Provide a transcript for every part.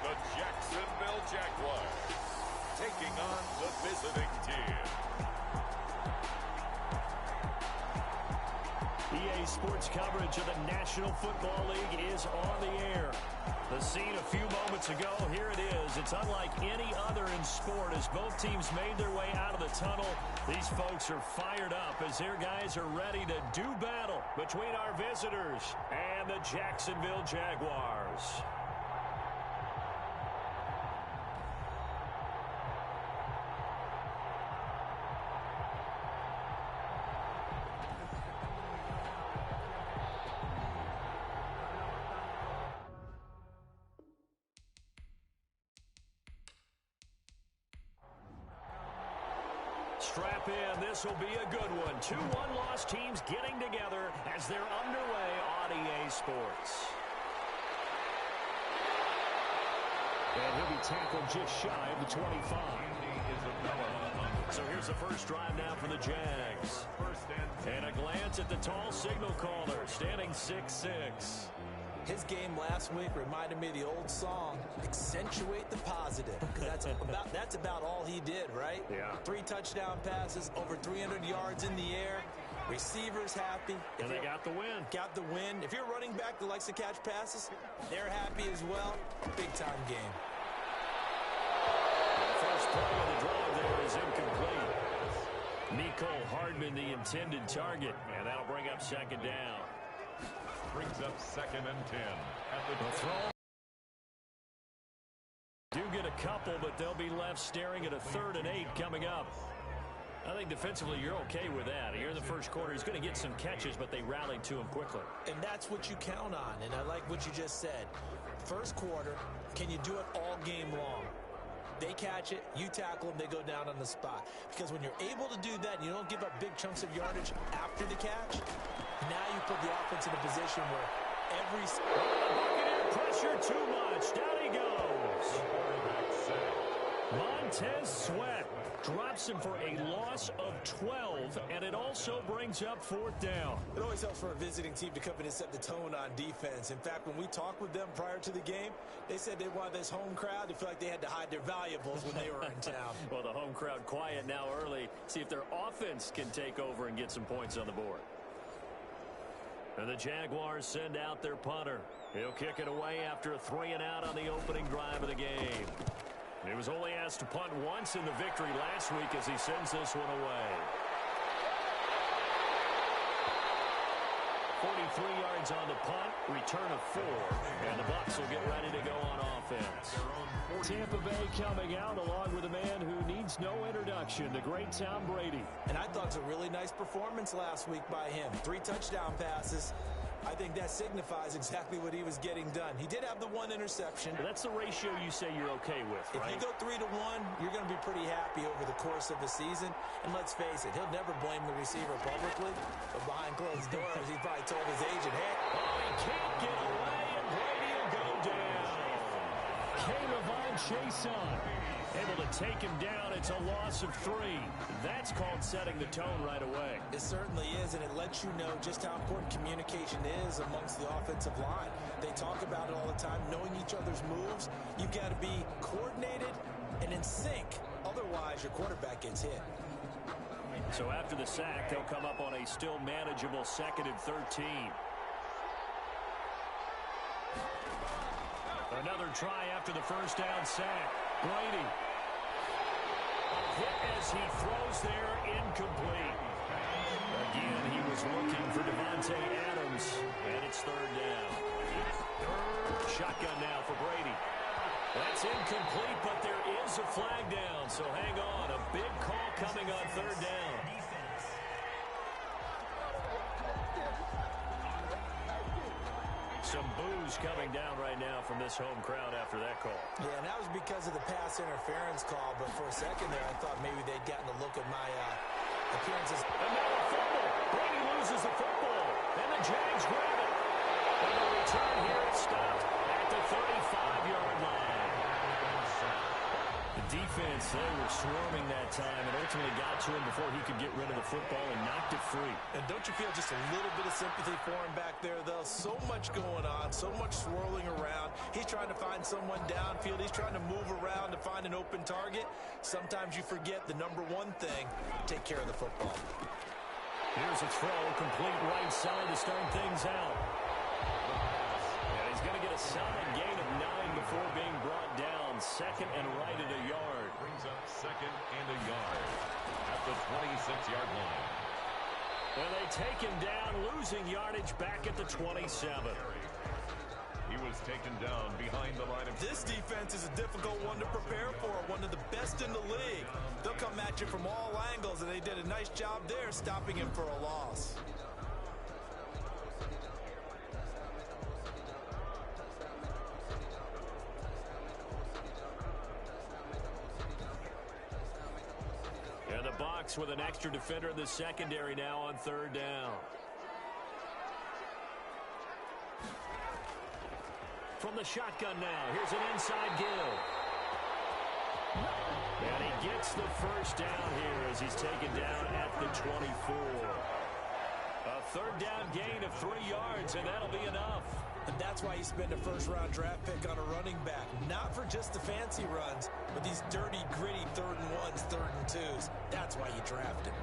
the Jacksonville Jaguars, taking on the visiting team. EA Sports coverage of the National Football League is on the air. The scene a few moments ago, here it is. It's unlike any other in sport as both teams made their way out of the tunnel. These folks are fired up as their guys are ready to do battle between our visitors and the Jacksonville Jaguars. Strap in. This will be a good one. 2 one-loss teams getting together as they're underway on EA Sports. And he'll be tackled just shy of the 25. So here's the first drive now for the Jags. And a glance at the tall signal caller, standing 6'6". His game last week reminded me of the old song, Accentuate the Positive, because that's about all he did, right? Yeah. 3 touchdown passes, over 300 yards in the air, receivers happy. And they got the win. Got the win. If you're a running back that likes to catch passes, they're happy as well. Big-time game. The first play of the drive there is incomplete. Nicole Hardman, the intended target, and that'll bring up second down. Brings up 2nd and 10. At the throw. Do get a couple, but they'll be left staring at a 3rd and 8 coming up. I think defensively you're okay with that. Here in the first quarter, he's going to get some catches, but they rallied to him quickly. And that's what you count on, and I like what you just said. First quarter, can you do it all game long? They catch it, you tackle them, they go down on the spot. Because when you're able to do that and you don't give up big chunks of yardage after the catch, now you put the offense in a position where every... Pressure too much. Down he goes. Montez Sweat drops him for a loss of 12, and it also brings up 4th down. It always helps for a visiting team to come in and set the tone on defense. In fact, when we talked with them prior to the game, they said they wanted this home crowd to feel like they had to hide their valuables when they were in town. Well, the home crowd quiet now early. See if their offense can take over and get some points on the board. And the Jaguars send out their punter. He'll kick it away after a 3 and out on the opening drive of the game. He was only asked to punt once in the victory last week as he sends this one away. 43 yards on the punt, return of 4, and the Bucs will get ready to go on offense. Tampa Bay coming out along with a man who needs no introduction, the great Tom Brady. And I thought it was a really nice performance last week by him. 3 touchdown passes. I think that signifies exactly what he was getting done. He did have the 1 interception. But that's the ratio you say you're okay with, right? If you go 3 to 1, you're going to be pretty happy over the course of the season. And let's face it, he'll never blame the receiver publicly. But behind closed doors, he probably told his agent, hey, he can't get away, and Brady will go down. K'Lavon Chaisson able to take him down. It's a loss of 3. That's called setting the tone right away. It certainly is, and it lets you know just how important communication is amongst the offensive line. They talk about it all the time, knowing each other's moves. You've got to be coordinated and in sync. Otherwise, your quarterback gets hit. So after the sack, they'll come up on a still manageable 2nd and 13. Another try after the first down sack. Brady. A hit as he throws there, incomplete. Again, he was looking for Devontae Adams, and it's 3rd down. Shotgun now for Brady. That's incomplete, but there is a flag down, so hang on. A big call coming on 3rd down. Some boos coming down right now from this home crowd after that call. Yeah, and that was because of the pass interference call, but for a second there, I thought maybe they'd gotten a look at my appearances. And now a fumble. Brady loses the football, and the Jags grab it. And the return here is stopped at the 35-yard line. The defense defense, they were swarming that time and ultimately got to him before he could get rid of the football and knocked it free. And don't you feel just a little bit of sympathy for him back there, though? So much going on, so much swirling around. He's trying to find someone downfield. He's trying to move around to find an open target. Sometimes you forget the number one thing, take care of the football. Here's a throw, complete right side to start things out. And he's going to get a solid gain of 9 before being brought down. Second and right at a yard. Brings up second and a yard at the 26-yard line. And they take him down, losing yardage back at the 27. He was taken down behind the line of... This defense is a difficult one to prepare for, one of the best in the league. They'll come at you from all angles, and they did a nice job there stopping him for a loss. And the Bucs with an extra defender in the secondary now on third down. From the shotgun now, here's an inside give. And he gets the first down here as he's taken down at the 24. A third down gain of 3 yards, and that'll be enough. And that's why you spend a first-round draft pick on a running back. Not for just the fancy runs, but these dirty, gritty third and ones, third and twos. That's why you draft him.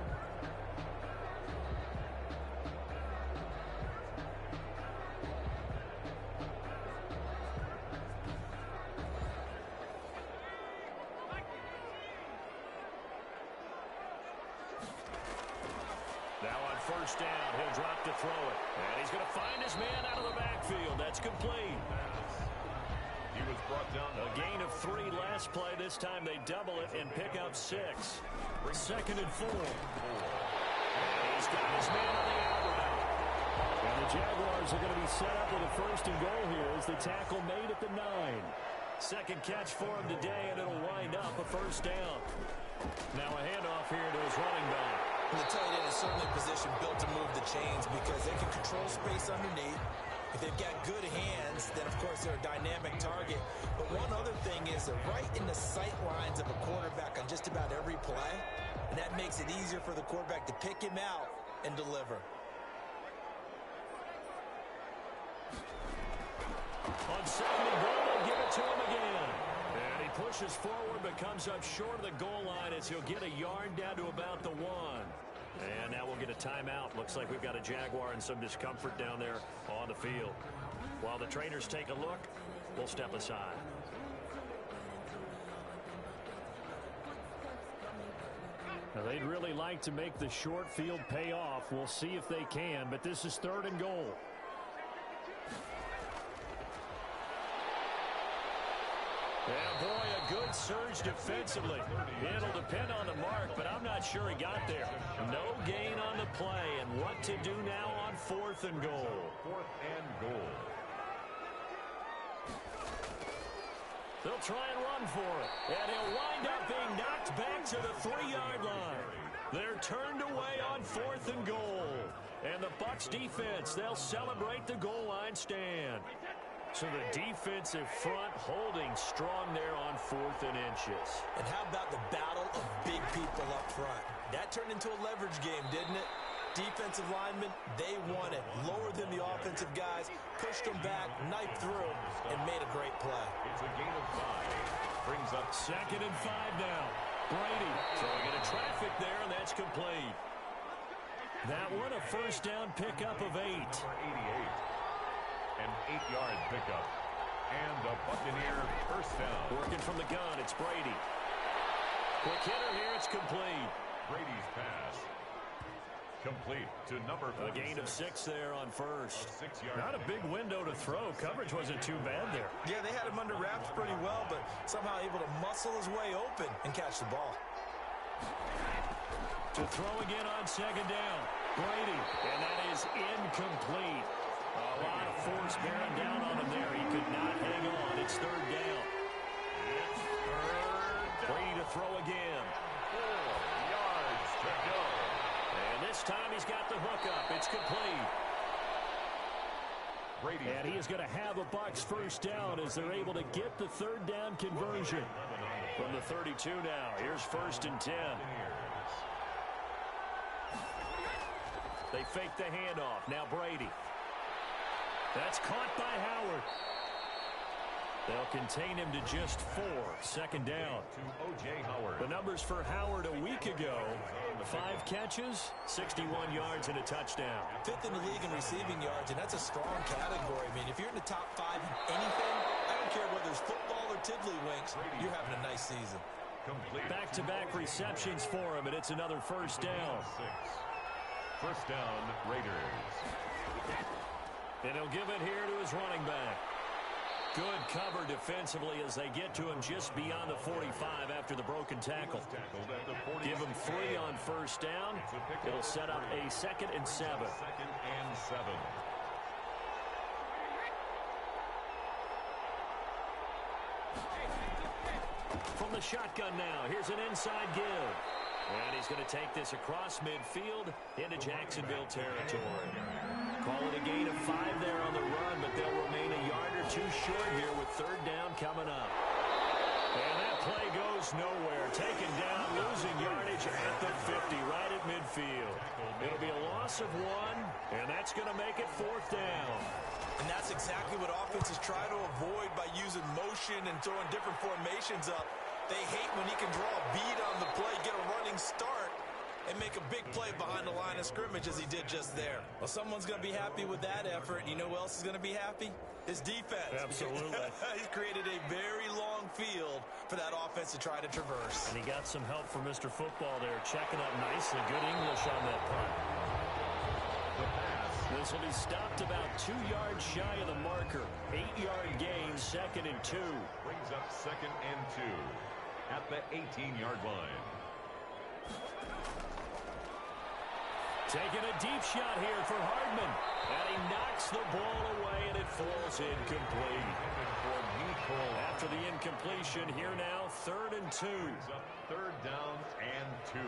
Now on first down, he'll drop to throw it. And he's going to find his man out of the backfield. That's complete. He was brought down. A gain of 3 last play. This time they double it and pick up 6. Second and 4. And he's got his man on the out route. And the Jaguars are going to be set up with a first and goal here as the tackle made at the 9. Second catch for him today, and it'll wind up a first down. Now a handoff here to his running back. And the tight end is certainly a position built to move the chains because they can control space underneath. If they've got good hands, then, of course, they're a dynamic target. But one other thing is they're right in the sight lines of a quarterback on just about every play, and that makes it easier for the quarterback to pick him out and deliver. On second and goal, they'll give it to him again. And he pushes forward but comes up short of the goal line as he'll get a yard down to about the 1. And now we'll get a timeout. Looks like we've got a Jaguar in some discomfort down there on the field. While the trainers take a look, we'll step aside. Now, they'd really like to make the short field pay off. We'll see if they can, but this is third and goal. Yeah, boy, a good surge defensively. It'll depend on the mark, but I'm not sure he got there. No gain on the play, and what to do now on 4th and goal. 4th and goal. They'll try and run for it, and he'll wind up being knocked back to the 3-yard line. They're turned away on 4th and goal. And the Bucs defense, they'll celebrate the goal line stand. So the defensive front holding strong there on 4th and inches. And how about the battle of big people up front? That turned into a leverage game, didn't it? Defensive linemen, they won it. Lower than the offensive guys, pushed them back, knifed through, and made a great play. It's a gain of 5. Brings up second and 5 now. Brady throwing into traffic there, and that's complete. That one a first down pickup of 8. 88. An 8-yard pickup. And a Buccaneer first down. Working from the gun, it's Brady. Quick hitter here, it's complete. Brady's pass. Complete to number 46. A gain of 6 there on first. 6-yard. Not a big window to throw. Coverage wasn't too bad there. Yeah, they had him under wraps pretty well, but somehow able to muscle his way open and catch the ball. To throw again on second down. Brady, and that is incomplete. A lot of force bearing down on him there. He could not hang on. It's third down. Brady to throw again. 4 yards to go. And this time he's got the hook up. It's complete. Brady. And he is going to have a Bucs first down as they're able to get the third down conversion. From the 32 now, here's 1st and 10. They fake the handoff. Now Brady. That's caught by Howard. They'll contain him to just 4. 2nd down. The numbers for Howard a week ago: 5 catches, 61 yards, and a touchdown. 5th in the league in receiving yards, and that's a strong category. I mean, if you're in the top 5 in anything, I don't care whether it's football or tiddlywinks, you're having a nice season. Back-to-back receptions for him, and it's another 1st down. 1st down, Raiders. And he'll give it here to his running back. Good cover defensively as they get to him just beyond the 45 after the broken tackle. Give him 3 on 1st down. It'll set up a 2nd and 7. 2nd and 7. From the shotgun now, here's an inside give. And he's going to take this across midfield into Jacksonville territory. Call it a gain of 5 there on the run, but they'll remain a yard or 2 short here with 3rd down coming up. And that play goes nowhere. Taken down, losing yardage at the 50, right at midfield. It'll be a loss of 1, and that's going to make it 4th down. And that's exactly what offenses try to avoid by using motion and throwing different formations up. They hate when he can draw a bead on the play, get a running start, and make a big play behind the line of scrimmage as he did just there. Well, someone's going to be happy with that effort. And you know who else is going to be happy? His defense. Absolutely. He's created a very long field for that offense to try to traverse. And he got some help from Mr. Football there, checking up nicely. Good English on that punt. This will be stopped about 2 yards shy of the marker. 8-yard gain, 2nd and 2. Brings up 2nd and 2 at the 18-yard line. Taking a deep shot here for Hardman. And he knocks the ball away, and it falls incomplete. After the incompletion, here now, 3rd and 2. 3rd down and 2.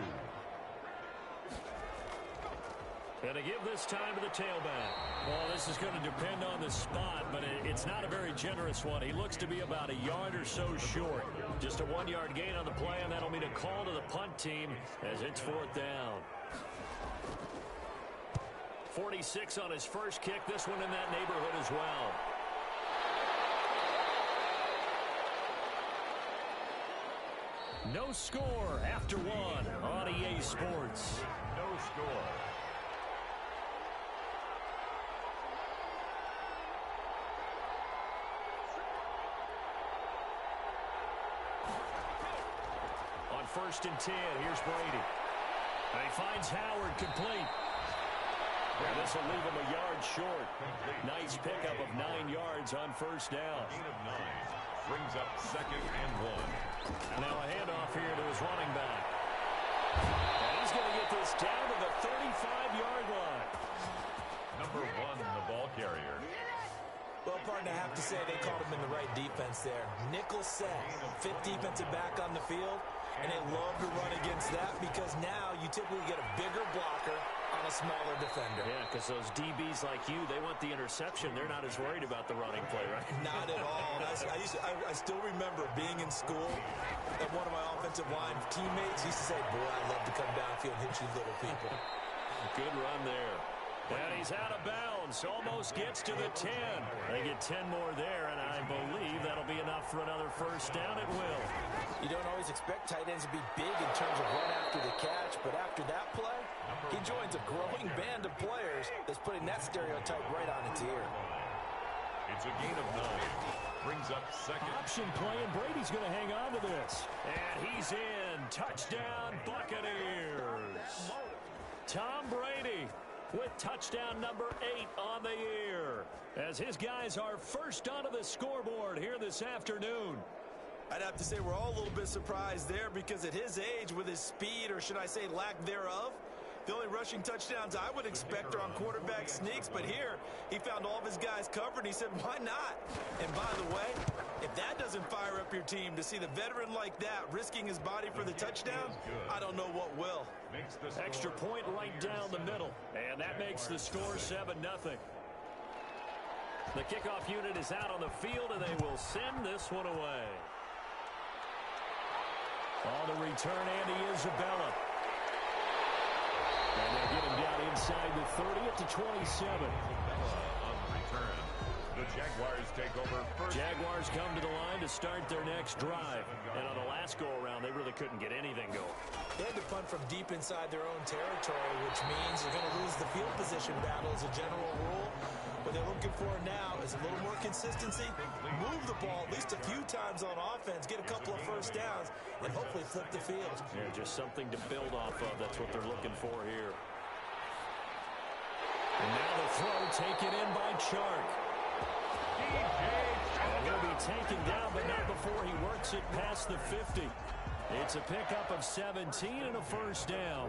And to give this time to the tailback. Well, this is going to depend on the spot, but it's not a very generous one. He looks to be about a yard or so short. Just a 1-yard gain on the play, and that'll mean a call to the punt team as it's 4th down. 46 on his first kick. This one in that neighborhood as well. No score after 1 on EA Sports. No score. On 1st and 10, here's Brady. And he finds Howard complete. And this will leave him a yard short. Nice pickup of 9 yards on 1st down. Gain of 9 brings up 2nd and 1. Now a handoff here to his running back. And he's going to get this down to the 35-yard line. Number 1, the ball carrier. Well, partner, I have to say they called him in the right defense there. Nickel set, 5th defensive back on the field, and they love to run against that because now you typically get a bigger blocker on a smaller defender. Yeah, because those DBs like you, they want the interception. They're not as worried about the running play, right? Not at all. I still remember being in school, and one of my offensive line teammates used to say, boy, I love to come downfield and hit you little people. Good run there. And he's out of bounds. Almost gets to the 10. They get 10 more there, and I believe that'll be enough for another 1st down. It will. You don't always expect tight ends to be big in terms of run after the catch, but after that play, he joins a growing band of players that's putting that stereotype right on its ear. It's a gain of 9. Brings up 2nd. Option play, and Brady's going to hang on to this. And he's in. Touchdown, Buccaneers. Tom Brady with touchdown number 8 on the year, as his guys are first onto the scoreboard here this afternoon. I'd have to say we're all a little bit surprised there because at his age, with his speed, or should I say lack thereof, the only rushing touchdowns I would expect are on quarterback sneaks, but here he found all of his guys covered, and he said, why not? And by the way, if that doesn't fire up your team to see the veteran like that risking his body for the touchdown, I don't know what will. Extra point right down the middle, and that makes the score 7-0. The kickoff unit is out on the field, and they will send this one away. On the return, Andy Isabella. And they get him down inside the 30 at the 27. On the return, the Jaguars take over first. Jaguars come to the line to start their next drive. And on the last go-around, they really couldn't get anything going. They had to punt from deep inside their own territory, which means they're going to lose the field position battle as a general rule. What they're looking for now is a little more consistency, move the ball at least a few times on offense, get a couple of first downs, and hopefully flip the field. Yeah, just something to build off of. That's what they're looking for here. And now the throw taken in by Chark. And he'll be taken down, but not before he works it past the 50. It's a pickup of 17 and a first down.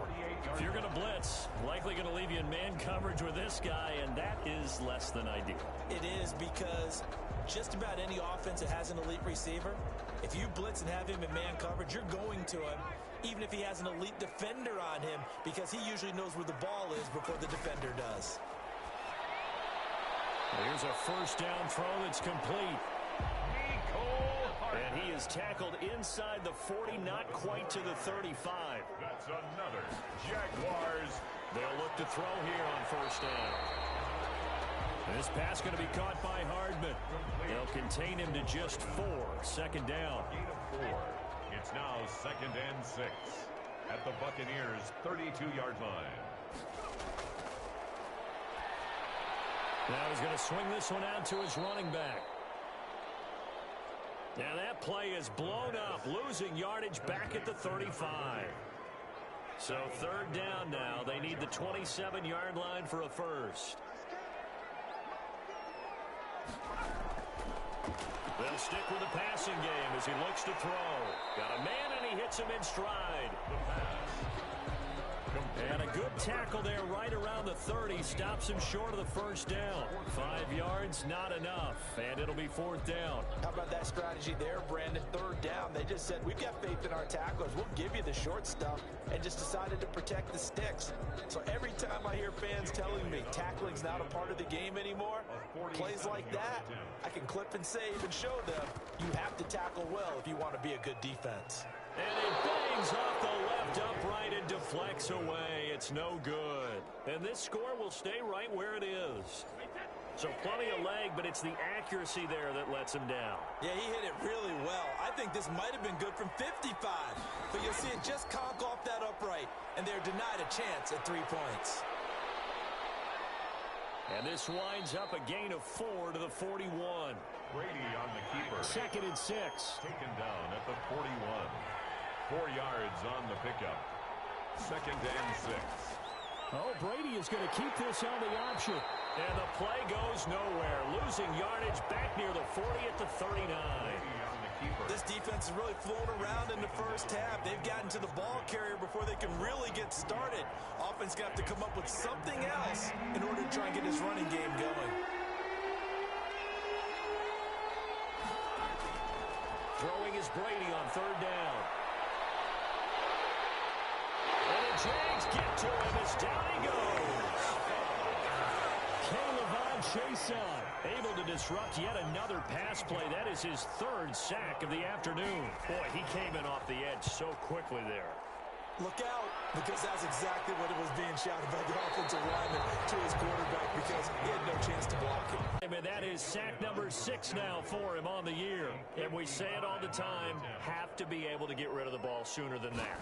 If you're going to blitz, likely going to leave you in man coverage with this guy, and that is less than ideal. It is, because just about any offense that has an elite receiver, if you blitz and have him in man coverage, you're going to him, even if he has an elite defender on him, because he usually knows where the ball is before the defender does. Here's a first down throw that's complete. And he is tackled inside the 40, not quite to the 35. That's another Jaguars. They'll look to throw here on first down. This pass going to be caught by Hardman. They'll contain him to just 4. Second down. Gain of 4. It's now 2nd and 6 at the Buccaneers' 32-yard line. Now he's going to swing this one out to his running back. Now that play is blown up, losing yardage back at the 35. So third down now. They need the 27-yard line for a first. They'll stick with the passing game as he looks to throw. Got a man, and he hits him in stride. The pass. And a good tackle there right around the 30. Stops him short of the first down. 5 yards, not enough. And it'll be 4th down. How about that strategy there, Brandon? Third down. They just said, we've got faith in our tacklers. We'll give you the short stuff, and just decided to protect the sticks. So every time I hear fans telling me tackling's not a part of the game anymore, plays like that, I can clip and save and show them you have to tackle well if you want to be a good defense. And it bangs off the left upright and deflects away. It's no good. And this score will stay right where it is. So plenty of leg, but it's the accuracy there that lets him down. Yeah, he hit it really well. I think this might have been good from 55. But you'll see it just conk off that upright, and they're denied a chance at 3 points. And this winds up a gain of 4 to the 41. Brady on the keeper. 2nd and 6. Taken down at the 41. 4 yards on the pickup. 2nd and 6. Oh, Brady is going to keep this on the option. And the play goes nowhere. Losing yardage back near the 40 at the 39. This defense has really flown around in the first half. They've gotten to the ball carrier before they can really get started. Offense going to have to come up with something else in order to try and get this running game going. Throwing is Brady on 3rd down. And the Jags get to him as down he goes. Caleb Chason able to disrupt yet another pass play. That is his 3rd sack of the afternoon. Boy, he came in off the edge so quickly there. Look out, because that's exactly what it was being shouted by the offensive lineman to his quarterback, because he had no chance to block him. And that is sack number 6 now for him on the year. And we say it all the time, have to be able to get rid of the ball sooner than that.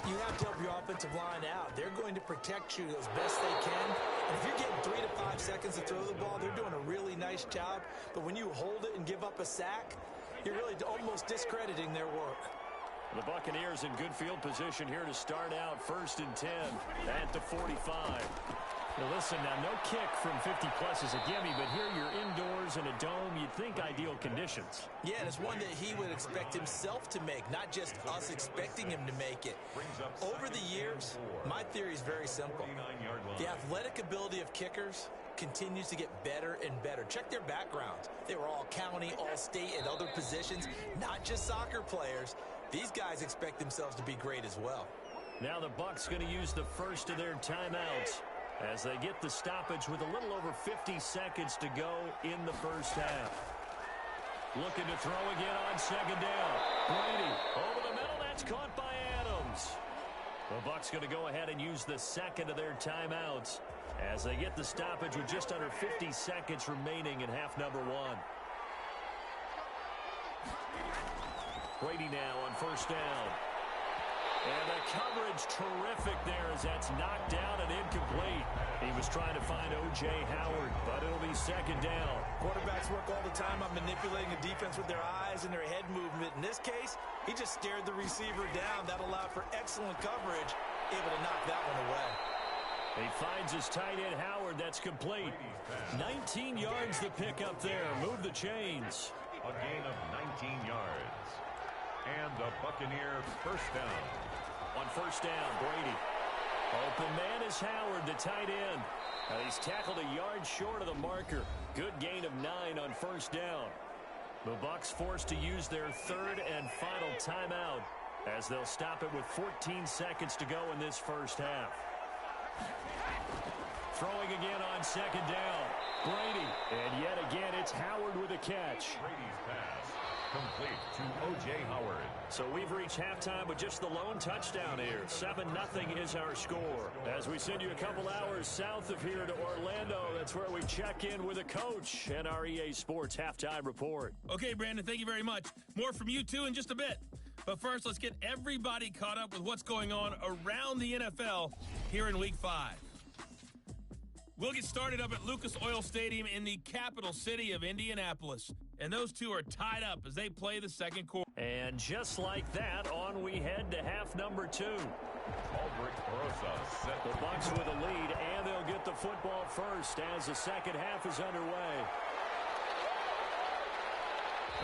You have to help your offensive line out. They're going to protect you as best they can. And if you're getting 3 to 5 seconds to throw the ball, they're doing a really nice job. But when you hold it and give up a sack, you're really almost discrediting their work. The Buccaneers in good field position here to start out. 1st and 10 at the 45. Now listen, now no kick from 50-plus is a gimme, but here you're indoors in a dome. You'd think ideal conditions. Yeah, and it's one that he would expect himself to make, not just us expecting him to make it. Over the years, my theory is very simple. The athletic ability of kickers continues to get better and better. Check their backgrounds. They were all county, all state, and other positions, not just soccer players. These guys expect themselves to be great as well. Now the Bucs going to use the first of their timeouts as they get the stoppage with a little over 50 seconds to go in the first half. Looking to throw again on second down. Brady over the middle. That's caught by Adams. The Bucs going to go ahead and use the second of their timeouts as they get the stoppage with just under 50 seconds remaining in half number one. Brady now on first down. And the coverage terrific there as that's knocked down and incomplete. He was trying to find O.J. Howard, but it'll be second down. Quarterbacks work all the time on manipulating the defense with their eyes and their head movement. In this case, he just stared the receiver down. That allowed for excellent coverage, able to knock that one away. He finds his tight end Howard. That's complete. 19 yards to pick up there. Move the chains. A gain of 19 yards. And the Buccaneer first down. On first down, Brady. Open man is Howard, the tight end. And he's tackled a yard short of the marker. Good gain of 9 on first down. The Bucs forced to use their third and final timeout as they'll stop it with 14 seconds to go in this first half. Throwing again on second down. Brady. And yet again, it's Howard with a catch. Brady's pass complete to O.J. Howard. So we've reached halftime with just the lone touchdown here. 7-0 is our score. As we send you a couple hours south of here to Orlando, that's where we check in with a coach and our EA Sports halftime report. Okay, Brandon, thank you very much. More from you two in just a bit. But first, let's get everybody caught up with what's going on around the NFL here in Week 5. We'll get started up at Lucas Oil Stadium in the capital city of Indianapolis. And those two are tied up as they play the second quarter. And just like that, on we head to half number 2. Albert Rosa set the Bucs with a lead, and they'll get the football first as the second half is underway.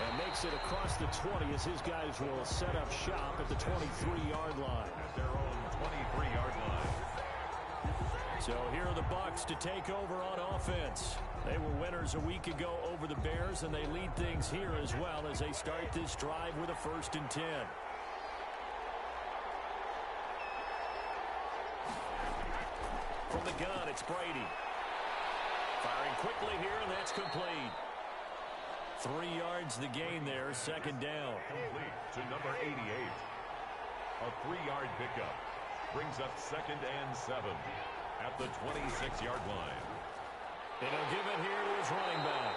And makes it across the 20 as his guys will set up shop at the 23-yard line. At their own 23-yard line. So here are the Bucs to take over on offense. They were winners a week ago over the Bears, and they lead things here as well as they start this drive with a 1st and 10. From the gun, it's Brady. Firing quickly here, and that's complete. 3 yards the gain there, second down. Complete to number 88. A 3-yard pickup brings up 2nd and 7 at the 26-yard line. And he'll give it here to his running back.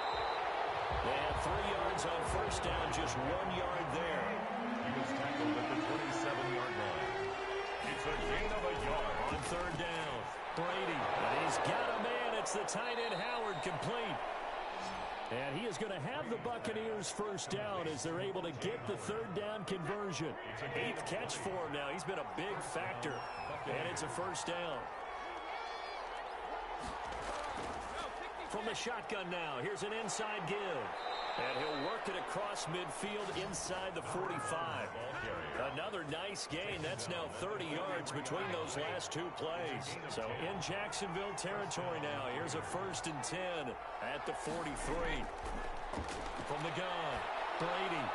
They had 3 yards on first down, just 1 yard there. He was tackled at the 27-yard line. It's a gain of a yard. On third down, Brady. And he's got a man. It's the tight end Howard, complete. And he is going to have the Buccaneers first down as they're able to get the third down conversion. 8th catch for him now. He's been a big factor. And it's a first down. From the shotgun now, here's an inside give. And he'll work it across midfield inside the 45. Another nice gain. That's now 30 yards between those last 2 plays. So in Jacksonville territory now, here's a 1st and 10 at the 43. From the gun, Brady.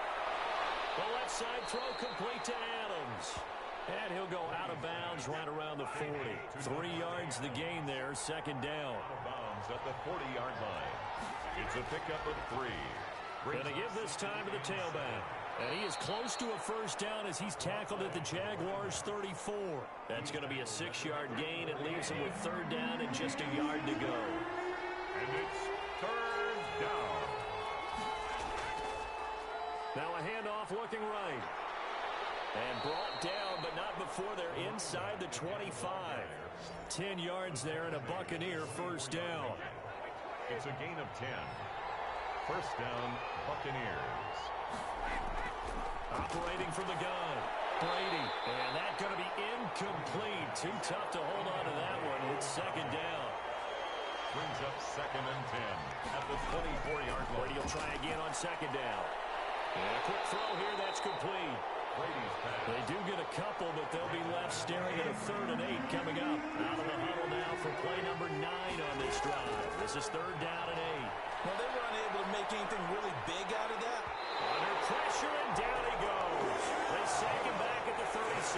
The left side throw complete to Adams. And he'll go out of bounds right around the 40. 3 yards the gain there, second down. Out of bounds at the 40-yard line. It's a pickup of 3. Going to give this time to the tailback. And he is close to a first down as he's tackled at the Jaguars 34. That's going to be a 6-yard gain. It leaves him with third down and just a yard to go. And it's third down. Now a handoff looking right. And brought down, but not before they're inside the 25. 10 yards there and a Buccaneer first down. It's a gain of 10. First down, Buccaneers. Operating from the gun, Brady. And that's going to be incomplete. Too tough to hold on to that one. It's second down. Brings up 2nd and 10 at the 24-yard line. Brady will try again on second down. And a quick throw here, that's complete. Brady's pass. They do get a couple, but they'll be left staring at a 3rd and 8 coming up. Out of the huddle now for play number 9 on this drive. This is 3rd down and 8. Well, they were unable to make anything really big out of that. Under pressure, and down he goes. They sack him back at the 36.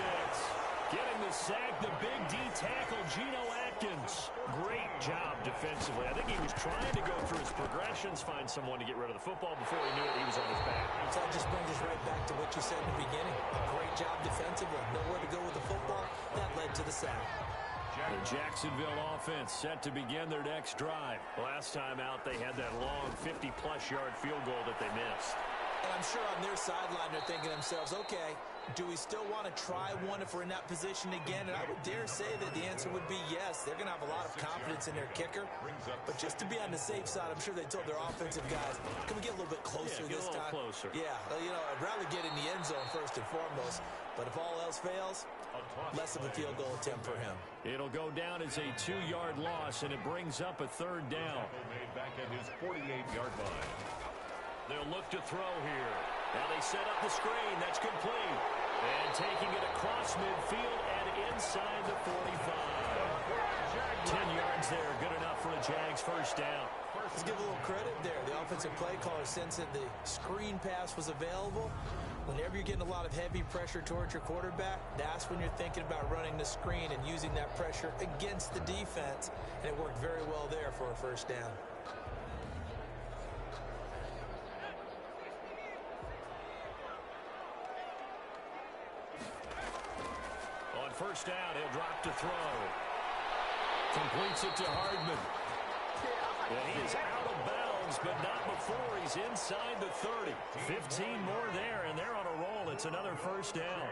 Getting the sack, the big D tackle, Geno Atkins. Great job defensively. I think he was trying to go through his progressions, find someone to get rid of the football. Before he knew it, he was on his back. So that just brings us right back to what you said in the beginning. A great job defensively. Nowhere to go with the football. That led to the sack. The Jacksonville offense set to begin their next drive. Last time out, they had that long 50-plus yard field goal that they missed. And I'm sure on their sideline they're thinking to themselves, okay, do we still want to try one if we're in that position again? And I would dare say that the answer would be yes. They're going to have a lot of confidence in their kicker. But just to be on the safe side, I'm sure they told their offensive guys, can we get a little bit closer this time? Closer. Yeah, you know, I'd rather get in the end zone first and foremost. But if all else fails, less of a field goal attempt for him. It'll go down as a 2-yard loss, and it brings up a third down. Made back at his 48-yard line. They'll look to throw here. Now they set up the screen. That's complete. And taking it across midfield and inside the 45. 10 yards there. Good enough for a Jags first down. Let's give a little credit there. The offensive play caller sensed that the screen pass was available. Whenever you're getting a lot of heavy pressure towards your quarterback, that's when you're thinking about running the screen and using that pressure against the defense. And it worked very well there for a first down. On first down, he'll drop to throw. Completes it to Hardman. And he is out of bounds, but not before he's inside the 30. 15 more there, and they're on a roll. It's another first down.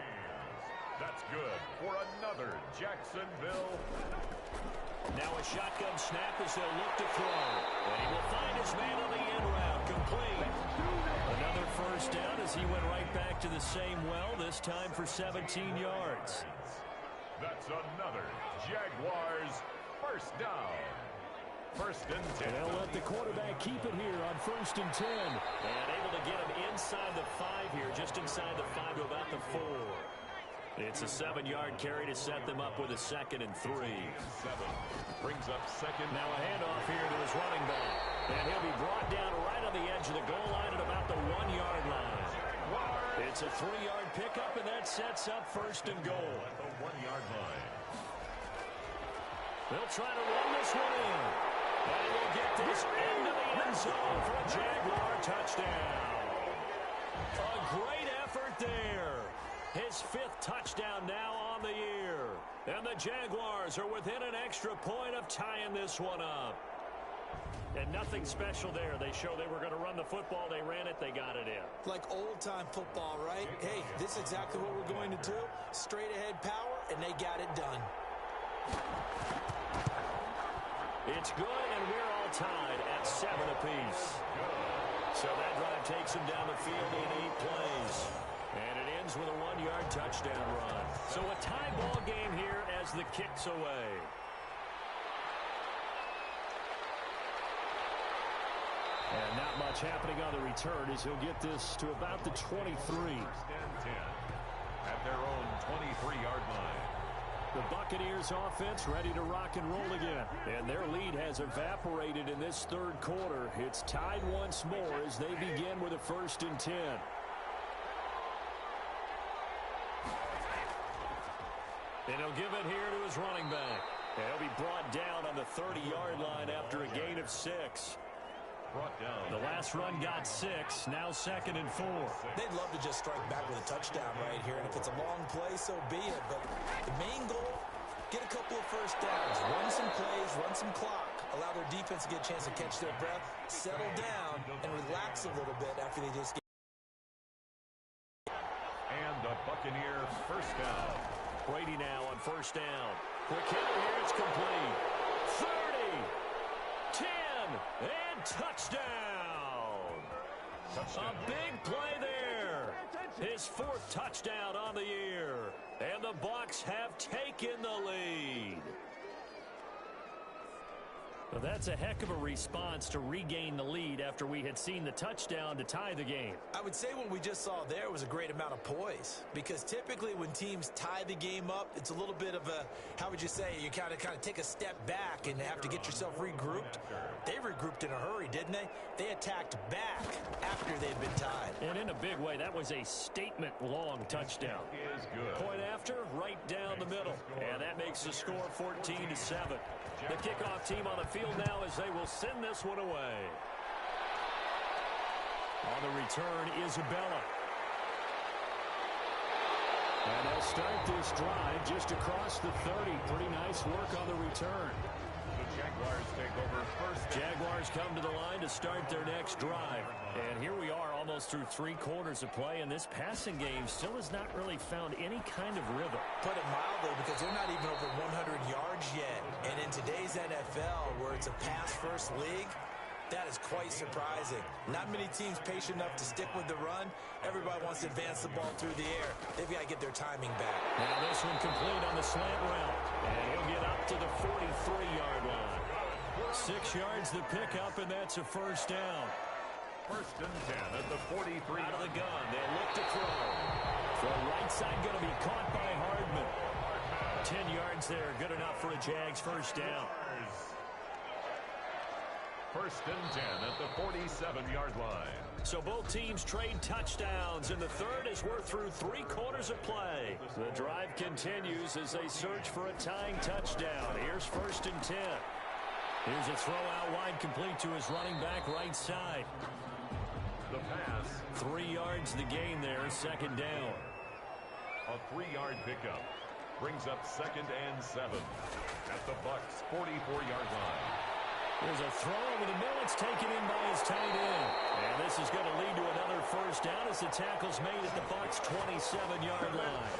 That's good for another Jacksonville. Now a shotgun snap as they'll look to throw. And he will find his man on the end route. Complete. Another first down as he went right back to the same well, this time for 17 yards. That's another Jaguars first down. First and 10. And they'll let the quarterback keep it here on first and 10. And able to get him inside the 5 here, just inside the 5 to about the 4. It's a 7-yard carry to set them up with a 2nd and 3. 7 brings up second. Now a handoff here to his running back. And he'll be brought down right on the edge of the goal line at about the 1-yard line. It's a 3-yard pickup, and that sets up first and goal. At the 1-yard line. They'll try to run this one in. And he'll get this into the end zone for a Jaguar touchdown. A great effort there. His 5th touchdown now on the year. And the Jaguars are within an extra point of tying this one up. And nothing special there. They show they were going to run the football. They ran it. They got it in. Like old-time football, right? Hey, this is exactly what we're going to do. Straight-ahead power, and they got it done. It's good, and we're all tied at 7 apiece. So that drive takes him down the field in 8 plays. And it ends with a 1-yard touchdown run. So a tie ball game here as the kick's away. And not much happening on the return as he'll get this to about the 23. First and 10 at their own 23-yard line. The Buccaneers offense ready to rock and roll again. And their lead has evaporated in this 3rd quarter. It's tied once more as they begin with a 1st and 10. And he'll give it here to his running back. And he'll be brought down on the 30-yard line after a gain of 6. Brought down. The last run got 6. Now 2nd and 4. They'd love to just strike back with a touchdown right here. And if it's a long play, so be it. But the main goal, get a couple of first downs. Run some plays, run some clock. Allow their defense to get a chance to catch their breath, settle down, and relax a little bit after they just get. And a Buccaneer first down. Brady now on first down. Quick hitter here, it's complete. 30, 10, and touchdown. A big play there. His 4th touchdown on the year. And the Bucs have taken the lead. Well, that's a heck of a response to regain the lead after we had seen the touchdown to tie the game. I would say what we just saw there was a great amount of poise, because typically when teams tie the game up, it's a little bit of a, how would you say, you kind of take a step back and have to get yourself regrouped. They regrouped in a hurry, didn't they? They attacked back after they'd been tied. And in a big way, that was a statement-long touchdown. Is good. Point after, right down the middle. And that makes the score 14-7. The kickoff team on the field field now as they will send this one away. On the return, Isabella. And they'll start this drive just across the 30. Pretty nice work on the return. The Jaguars take over first. Jaguars come to the line to start their next drive. And here we are almost through 3 quarters of play, and this passing game still has not really found any kind of rhythm. Put it mildly, because they're not even over 100 yards yet. And in today's NFL, where it's a pass-first league, that is quite surprising. Not many teams patient enough to stick with the run. Everybody wants to advance the ball through the air. They've got to get their timing back. Now this one complete on the slant route. And he'll get up to the 43-yard line. 6 yards the pickup, and that's a first down. First and 10 at the 43. Out of the gun. They'll look to throw. Throw right side going to be caught by Hardman. 10 yards there. Good enough for a Jags first down. First and 10 at the 47-yard line. So both teams trade touchdowns in the third as we're through 3 quarters of play. The drive continues as they search for a tying touchdown. Here's first and 10. Here's a throw out wide, complete to his running back right side. The pass. 3 yards the gain there, second down. A 3-yard pickup brings up second and 7 at the Bucs' 44-yard line. There's a throw over the middle. It's taken in by his tight end. And this is going to lead to another first down as the tackle's made at the Bucs' 27-yard line.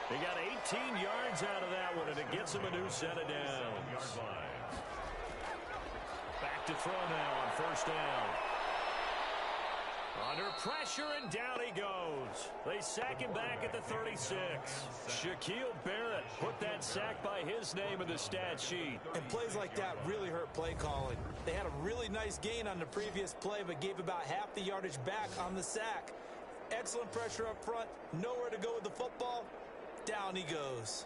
They got 18 yards out of that one, and it gets them a new set of downs. Back to throw now on first down. Under pressure, and down he goes. They sack him back at the 36. Shaquille Barrett put that sack by his name in the stat sheet. And plays like that really hurt play calling. They had a really nice gain on the previous play, but gave about half the yardage back on the sack. Excellent pressure up front. Nowhere to go with the football. Down he goes.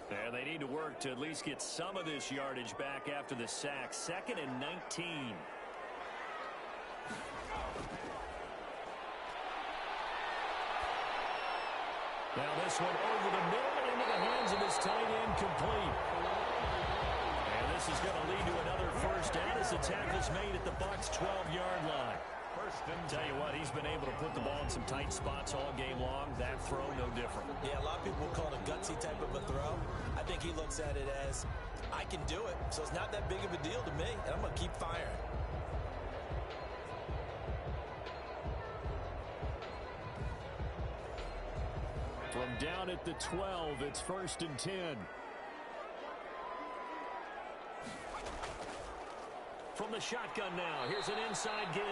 And they need to work to at least get some of this yardage back after the sack. Second and 19. Now this one over the middle into the hands of his tight end, complete. And this is going to lead to another first down as the tackle's made at the Bucs' 12-yard line. Tell you what, he's been able to put the ball in some tight spots all game long. That throw, no different. Yeah, a lot of people will call it a gutsy type of a throw. I think he looks at it as, I can do it, so it's not that big of a deal to me, and I'm going to keep firing. From down at the 12, it's first and 10. From the shotgun now, here's an inside give.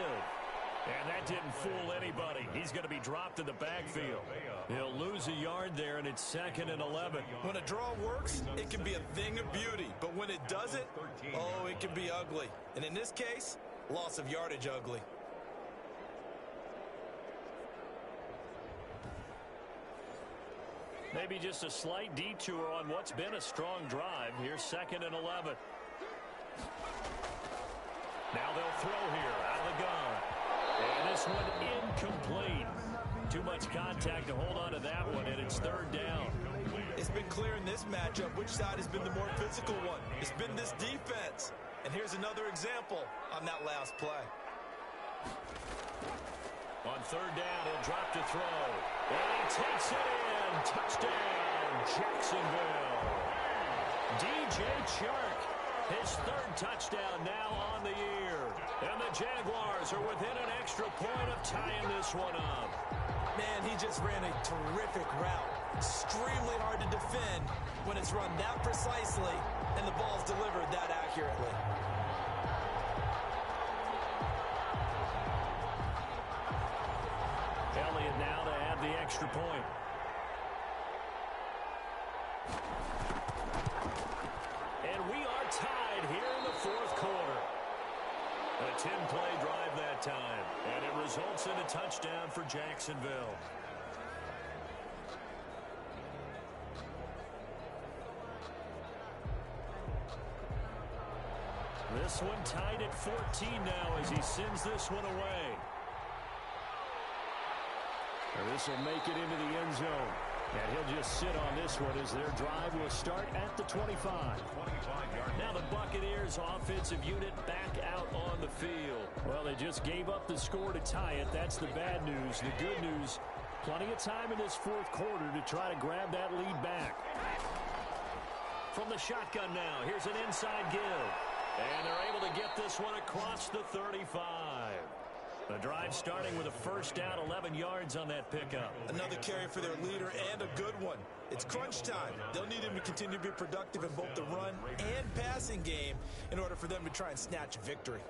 And that didn't fool anybody. He's going to be dropped in the backfield. He'll lose a yard there, and it's second and 11. When a draw works, it can be a thing of beauty. But when it doesn't, oh, it can be ugly. And in this case, loss of yardage ugly. Maybe just a slight detour on what's been a strong drive. Here's second and 11. Now they'll throw here out of the gun. And this one incomplete. Too much contact to hold on to that one, and it's third down. It's been clear in this matchup which side has been the more physical one. It's been this defense. And here's another example on that last play. On third down, he'll drop to throw. And he takes it in. Touchdown, Jacksonville. DJ Chark, his third touchdown now on the year. And the Jaguars are within an extra point of tying this one up. Man, he just ran a terrific route. Extremely hard to defend when it's run that precisely and the ball's delivered that accurately. Elliott now to add the extra point. And we are tied here in the fourth quarter. A 10-play drive that time, and it results in a touchdown for Jacksonville. This one tied at 14 now as he sends this one away. And this will make it into the end zone. And he'll just sit on this one as their drive will start at the 25. Now the Buccaneers offensive unit back out on the field. Well, they just gave up the score to tie it. That's the bad news. The good news, plenty of time in this fourth quarter to try to grab that lead back. From the shotgun now, here's an inside give. And they're able to get this one across the 35. The drive starting with a first down, 11 yards on that pickup. Another carry for their leader and a good one. It's crunch time. They'll need him to continue to be productive in both the run and passing game in order for them to try and snatch a victory.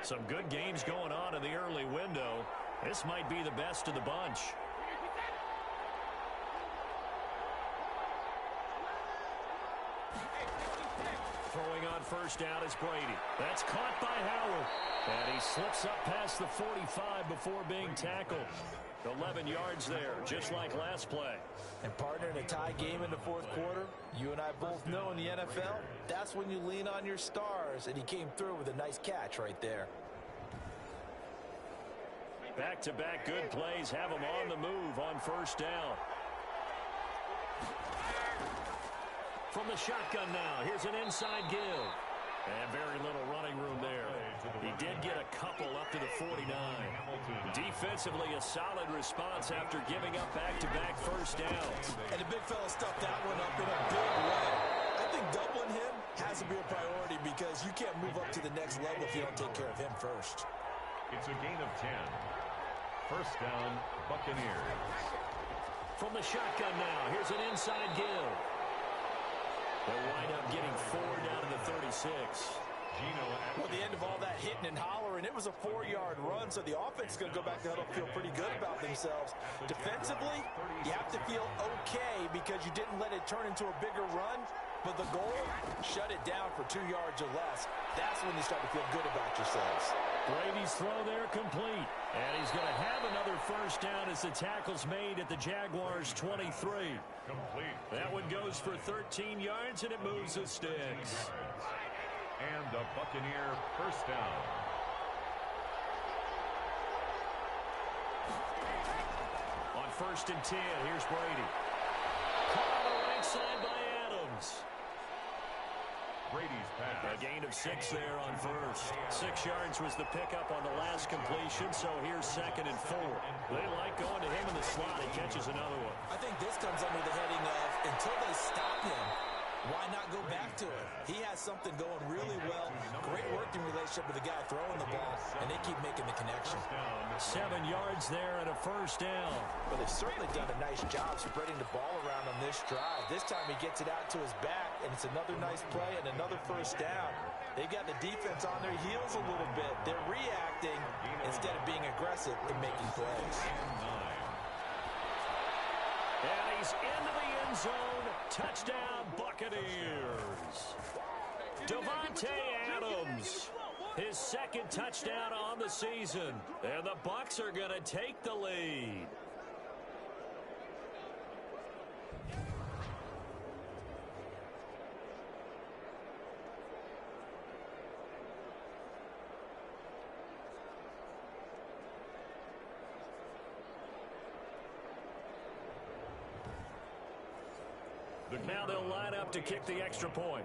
Some good games going on in the early window. This might be the best of the bunch. Throwing on first down is Brady. That's caught by Howard. And he slips up past the 45 before being tackled. 11 yards there, just like last play. And partner, in a tie game in the fourth quarter, you and I both know in the NFL, that's when you lean on your stars, and he came through with a nice catch right there. Back-to-back good plays have him on the move on first down. From the shotgun now, here's an inside give. And very little running room there. He did get a couple up to the 49. Defensively, a solid response after giving up back-to-back first downs. And the big fella stuffed that one up in a big way. I think doubling him has to be a priority because you can't move up to the next level if you don't take care of him first. It's a gain of 10. First down, Buccaneers. From the shotgun now, here's an inside give. They'll wind up getting 4 down to the 36. Well, at the end of all that hitting and hollering, it was a 4-yard run, so the offense is going to go back to huddle, feel pretty good about themselves. Defensively, you have to feel okay because you didn't let it turn into a bigger run, but the goal, shut it down for 2 yards or less. That's when you start to feel good about yourselves. Brady's throw there complete. And he's going to have another first down as the tackle's made at the Jaguars' 23. Complete. That one goes for 13 yards, and it moves the sticks. And a Buccaneer first down. On first and 10, here's Brady. Caught on the right side by Adams. Brady's pass. A gain of 6 there on first. 6 yards was the pickup on the last completion, so here's second and 4. They like going to him in the slot. He catches another one. I think this comes under the heading of until they stop him, why not go back to it? He has something going really well. Great working relationship with the guy throwing the ball, and they keep making the connection. 7 yards there and a first down. Well, they've certainly done a nice job spreading the ball around on this drive. This time he gets it out to his back, and it's another nice play and another first down. They've got the defense on their heels a little bit. They're reacting instead of being aggressive in making plays. And he's into the end zone. Touchdown, Buccaneers. Davante Adams, his second touchdown on the season. And the Bucs are going to take the lead. Now they'll line up to kick the extra point.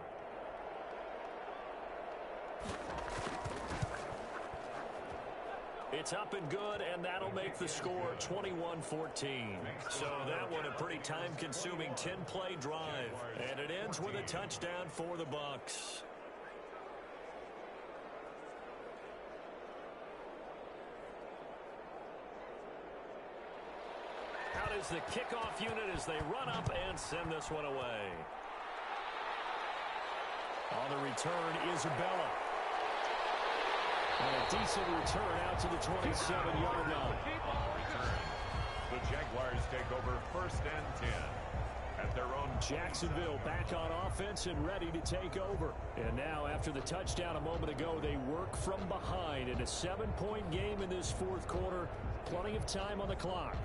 It's up and good, and that'll make the score 21-14. So that one a pretty time-consuming 10-play drive. And it ends with a touchdown for the Bucs. Out is the kickoff unit as they run up and send this one away. On the return, Isabella. And a decent return out to the 27-yard line. The Jaguars take over first and 10 at their own. Jacksonville back on offense and ready to take over. And now after the touchdown a moment ago, they work from behind in a 7-point game in this fourth quarter. Plenty of time on the clock.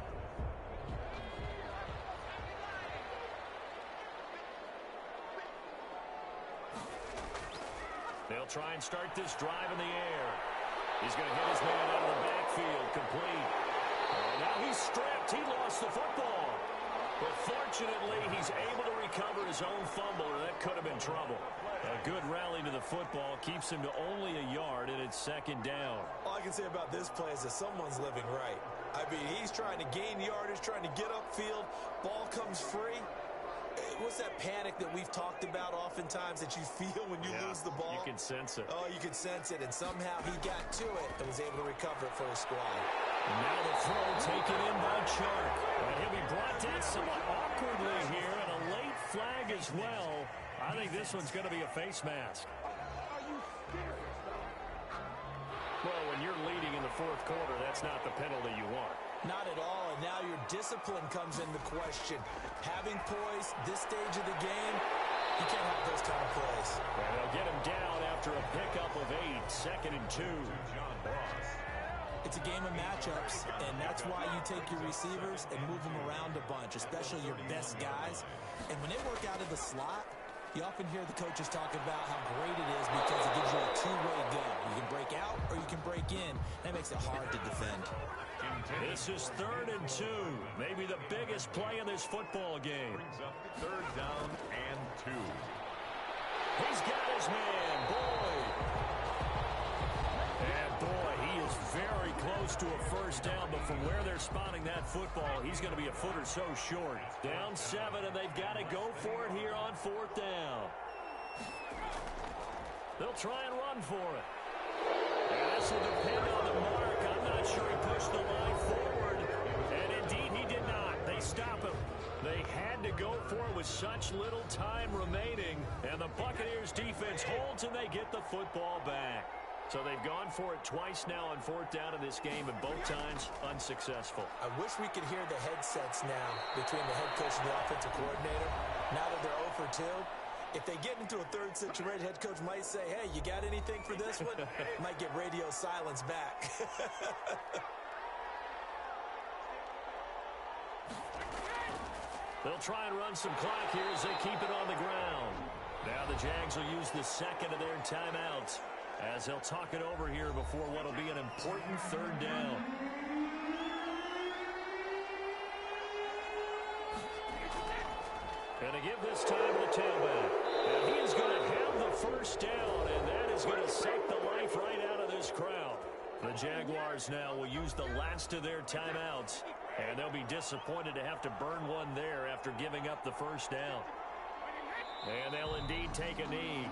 They'll try and start this drive in the air. He's going to hit his man out of the backfield, complete. Now he's stripped. He lost the football. But fortunately, he's able to recover his own fumble, or that could have been trouble. A good rally to the football keeps him to only a yard, and it's second down. All I can say about this play is that someone's living right. I mean, he's trying to gain yardage, trying to get upfield. Ball comes free. What's that panic that we've talked about oftentimes that you feel when you lose the ball? You can sense it. Oh, you can sense it, and somehow he got to it and was able to recover it for his squad. And now the throw taken in by Chark. And he'll be brought down somewhat awkwardly here, and a late flag as well. I think this one's going to be a face mask. Well, when you're leading in the fourth quarter, that's not the penalty you want. Not at all, and now your discipline comes into question. Having poise this stage of the game, you can't have those kind of plays. And they'll get him down after a pickup of 8, 2nd and 2. It's a game of matchups, and that's why you take your receivers and move them around a bunch, especially your best guys. And when they work out of the slot, you often hear the coaches talk about how great it is because it gives you a two-way go. You can break out or you can break in. That makes it hard to defend. This is 3rd and 2. Maybe the biggest play in this football game. Brings up 3rd down and 2. He's got his man, Boyd. And boy, he is very close to a first down, but from where they're spotting that football, he's going to be a foot or so short. Down 7, and they've got to go for it here on 4th down. They'll try and run for it. And this will depend on the mark. I'm not sure he pushed the line forward. And indeed, he did not. They stop him. They had to go for it with such little time remaining. And the Buccaneers defense holds, and they get the football back. So they've gone for it twice now on 4th down in this game, and both times unsuccessful. I wish we could hear the headsets now between the head coach and the offensive coordinator. Now that they're 0 for 2. If they get into a third situation, head coach might say, hey, you got anything for this one? Might get radio silence back. They'll try and run some clock here as they keep it on the ground. Now the Jags will use the second of their timeouts as they'll talk it over here before what will be an important 3rd down. And to give this time to the tailback. And he is going to have the first down, and that is going to suck the life right out of this crowd. The Jaguars now will use the last of their timeouts, and they'll be disappointed to have to burn one there after giving up the first down. And they'll indeed take a knee.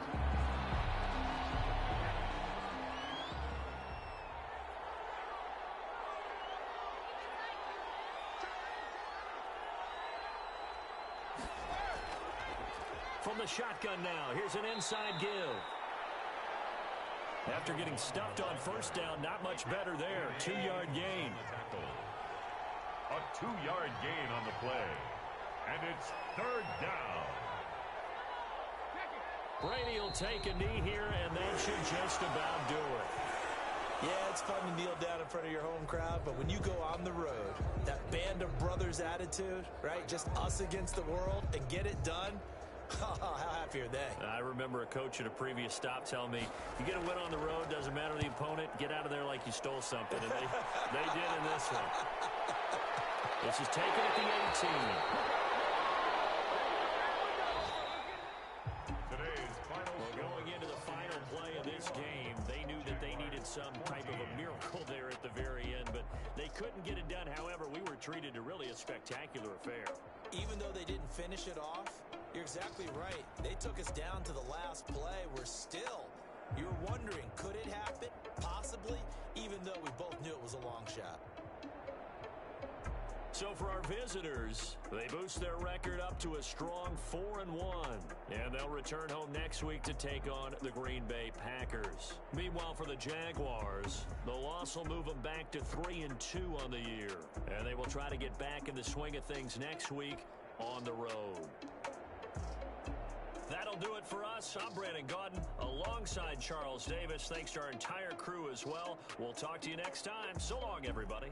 From the shotgun now, here's an inside give. After getting stuffed on first down, not much better there. 2-yard gain. A 2-yard gain on the play. And it's 3rd down. Brady will take a knee here, and that should just about do it. Yeah, it's fun to kneel down in front of your home crowd, but when you go on the road, that band of brothers attitude, right? Just us against the world and get it done. How happy are they? I remember a coach at a previous stop telling me, you get a win on the road, doesn't matter the opponent, get out of there like you stole something. And they did in this one. This is taken at the 18. Today's final. Well, going into the final play of this game, they knew that they needed some type of a miracle there at the very end, but they couldn't get it done. However, we were treated to really a spectacular affair. Even though they didn't finish it off, you're exactly right. They took us down to the last play. You're wondering, could it happen? Possibly, even though we both knew it was a long shot. So for our visitors, they boost their record up to a strong 4-1. And they'll return home next week to take on the Green Bay Packers. Meanwhile, for the Jaguars, the loss will move them back to 3-2 on the year. And they will try to get back in the swing of things next week on the road. That'll do it for us. I'm Brandon Gaudin alongside Charles Davis. Thanks to our entire crew as well. We'll talk to you next time. So long, everybody.